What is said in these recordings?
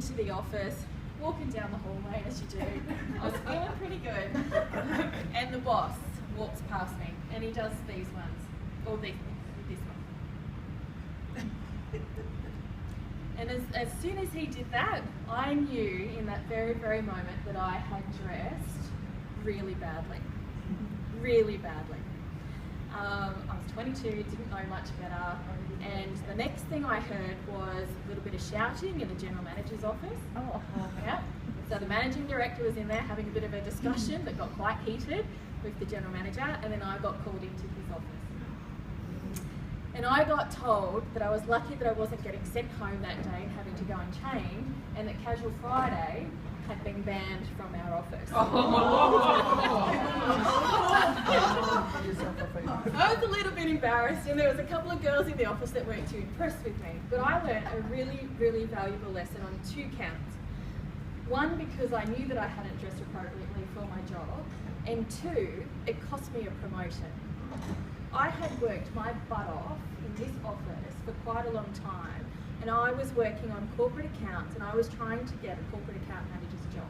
into the office, walking down the hallway as you do. I was feeling pretty good. And the boss walks past me and he does these ones, or this one. And as soon as he did that, I knew in that very, very moment that I had dressed really badly. Really badly. I was 22, didn't know much better, and the next thing I heard was a little bit of shouting in the general manager's office. Oh. Yeah. So the managing director was in there having a bit of a discussion that got quite heated with the general manager, and then I got called into his office. And I got told that I was lucky that I wasn't getting sent home that day and having to go and change, and that Casual Friday had been banned from our office. I was a little bit embarrassed, and there was a couple of girls in the office that weren't too impressed with me. But I learned a really, really valuable lesson on 2 counts. 1, because I knew that I hadn't dressed appropriately for my job, and 2, it cost me a promotion. I had worked my butt off in this office for quite a long time, and I was working on corporate accounts, and I was trying to get a corporate account manager's job.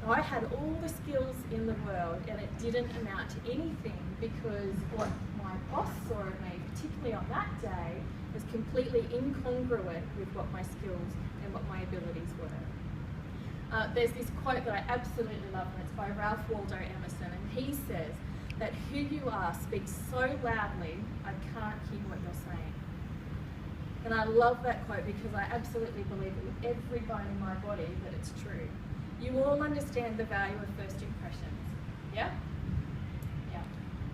I had all the skills in the world, and it didn't amount to anything because what my boss saw of me, particularly on that day, was completely incongruent with what my skills and what my abilities were. There's this quote that I absolutely love, and it's by Ralph Waldo Emerson, and he says that who you are speaks so loudly, I can't hear what you're saying. And I love that quote because I absolutely believe it with every bone in my body that it's true. You all understand the value of first impressions, yeah? Yeah.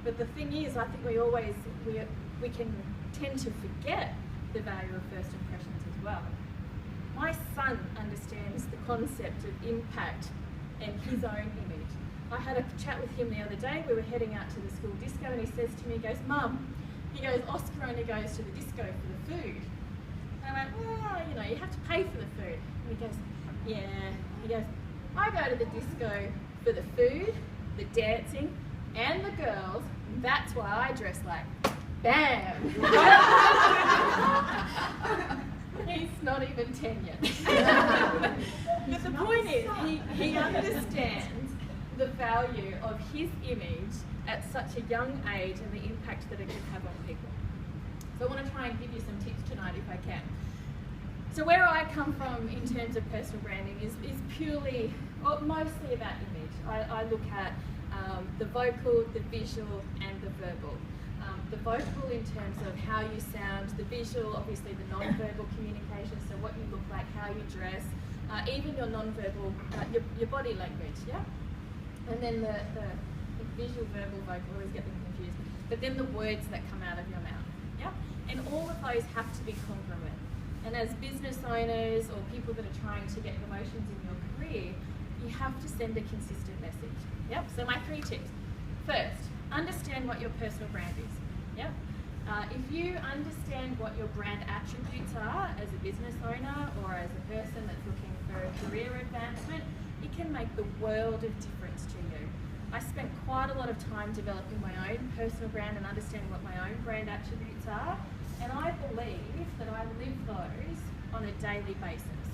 But the thing is, I think we can tend to forget the value of first impressions as well. My son understands the concept of impact and his own image. I had a chat with him the other day. We were heading out to the school disco, and he says to me, he goes, "Mum," he goes, "Oscar only goes to the disco for the food." And I went, "Well, you know, you have to pay for the food." And he goes, "Yeah." He goes, "I go to the disco for the food, the dancing, and the girls. And that's why I dress like bam." He's not even 10 yet. But the point is, he understands the value of his image at such a young age and the impact that it can have on people. So I want to try and give you some tips tonight if I can. So where I come from in terms of personal branding is purely, or mostly about image. I look at the vocal, the visual and the verbal. The vocal in terms of how you sound, the visual, obviously the non-verbal communication, so what you look like, how you dress, even your non-verbal, your body language, yeah? And then the visual, verbal, vocal, I always get them confused, but then the words that come out of your mouth, yeah? And all of those have to be congruent. And as business owners or people that are trying to get promotions in your career, you have to send a consistent message, yep? So my 3 tips. First, understand what your personal brand is. Yep. If you understand what your brand attributes are as a business owner or as a person that's looking for a career advancement, it can make the world of difference to you. I spent quite a lot of time developing my own personal brand and understanding what my own brand attributes are, and I believe that I live those on a daily basis.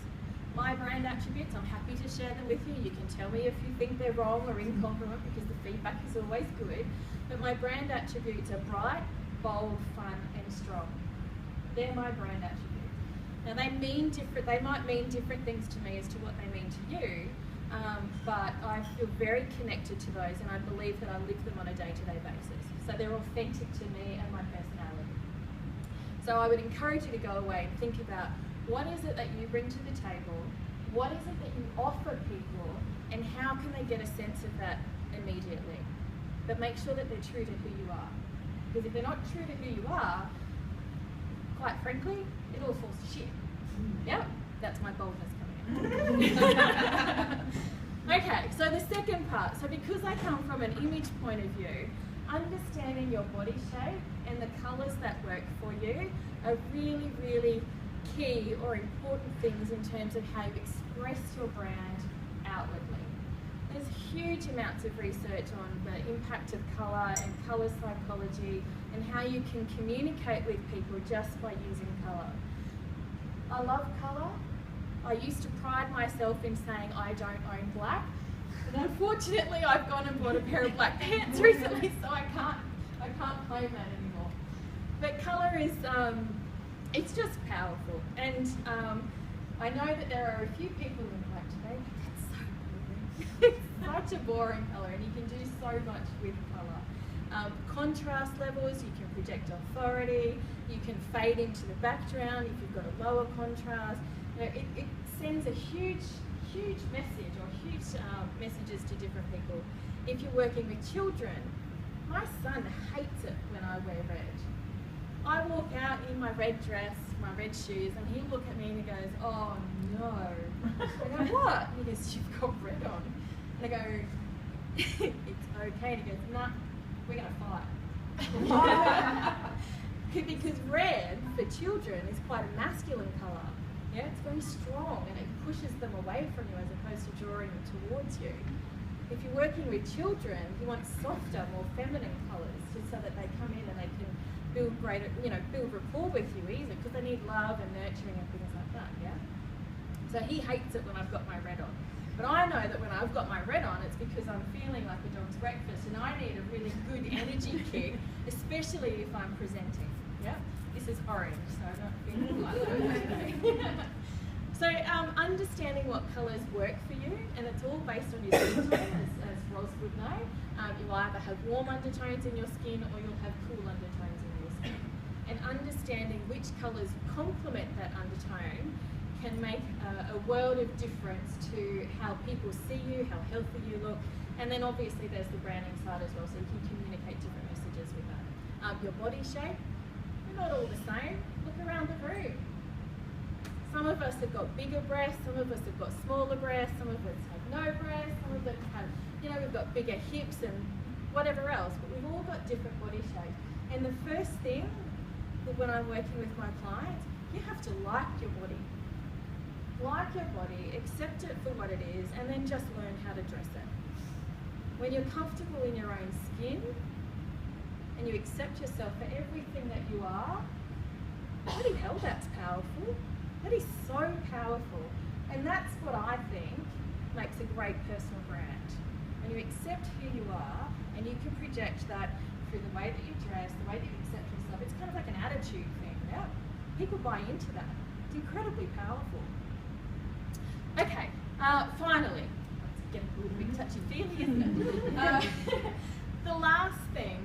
My brand attributes, I'm happy to share them with you. You can tell me if you think they're wrong or incongruent because the feedback is always good. But my brand attributes are bright, bold, fun, and strong. They're my brand attributes. Now they might mean different things to me as to what they mean to you, but I feel very connected to those, and I believe that I live them on a day-to-day basis. So they're authentic to me and my personality. So I would encourage you to go away and think about what is it that you bring to the table, what is it that you offer people, and how can they get a sense of that immediately. But make sure that they're true to who you are. Because if they're not true to who you are, quite frankly, it all falls to shit. Yeah, that's my boldness coming out. Okay, so the second part. So because I come from an image point of view, understanding your body shape and the colours that work for you are really, really key or important things in terms of how you express your brand outwardly. There's huge amounts of research on the impact of colour and colour psychology and how you can communicate with people just by using colour. I love colour, I used to pride myself in saying I don't own black, and unfortunately I've gone and bought a pair of black pants recently, so I can't claim that anymore. But colour is, it's just powerful, and I know that there are a few people in black today, but that's so boring. It's such a boring colour, and you can do so much with colour. Contrast levels, you can project authority, you can fade into the background if you've got a lower contrast. You know, it sends a huge message, or huge messages to different people. If you're working with children, my son hates it when I wear red. I walk out in my red dress, my red shoes, and he'll look at me and he goes, "Oh no." I go, "What?" And he goes, "You've got red on." And I go, "It's okay." And he goes, "Nah, we're going to fight." Because red for children is quite a masculine colour. Yeah, it's very strong and it pushes them away from you as opposed to drawing them towards you. If you're working with children, you want softer, more feminine colours, just so that they come in and they can build greater, build rapport with you easily, because they need love and nurturing and things like that. Yeah. So he hates it when I've got my red on. But I know that when I've got my red on, it's because I'm feeling like a dog's breakfast and I need a really good energy kick, especially if I'm presenting. Yeah? This is orange, so I'm not feeling like that today. So understanding what colours work for you, and it's all based on your skin tone, as Ros would know. You'll either have warm undertones in your skin or you'll have cool undertones in your skin. And understanding which colours complement that undertone can make a world of difference to how people see you, how healthy you look, and then obviously there's the branding side as well, so you can communicate different messages with that. Your body shape, we're not all the same. Look around the room. Some of us have got bigger breasts, some of us have got smaller breasts, some of us have no breasts, some of us have, we've got bigger hips and whatever else, but we've all got different body shapes. And the first thing that when I'm working with my clients, you have to like your body. Like your body, accept it for what it is, and then just learn how to dress it. When you're comfortable in your own skin, and you accept yourself for everything that you are, bloody hell, that's powerful. That is so powerful. And that's what I think makes a great personal brand. When you accept who you are, and you can project that through the way that you dress, the way that you accept yourself. It's kind of like an attitude thing, yeah? People buy into that. It's incredibly powerful. Okay, finally, it's getting a little bit touchy-feely, isn't it? The last thing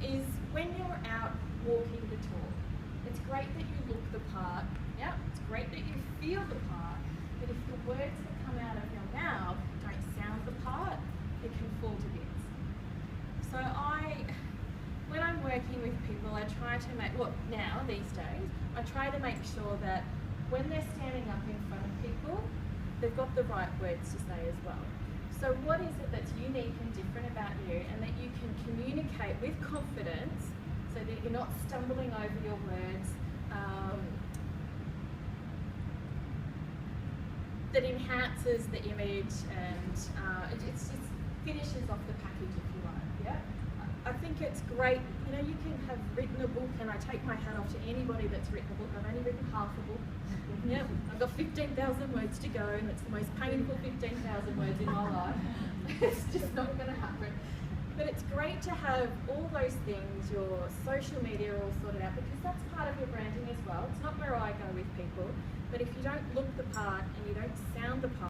is when you're out walking the talk. It's great that you look the part, yeah? It's great that you feel the part, but if the words that come out of your mouth don't sound the part, it can fall to bits. So when I'm working with people, I try to make, now, these days, I try to make sure that when they're standing up in front of people, they've got the right words to say as well. So what is it that's unique and different about you, and that you can communicate with confidence so that you're not stumbling over your words, that enhances the image, and it just finishes off the package, if you like, yeah? I think it's great, you can have written a book, and I take my hat off to anybody that's written a book. I've only written half a book. Yep, I've got 15,000 words to go, and it's the most painful 15,000 words in my life. It's just not going to happen. But it's great to have all those things, your social media all sorted out, because that's part of your branding as well. It's not where I go with people, but if you don't look the part and you don't sound the part,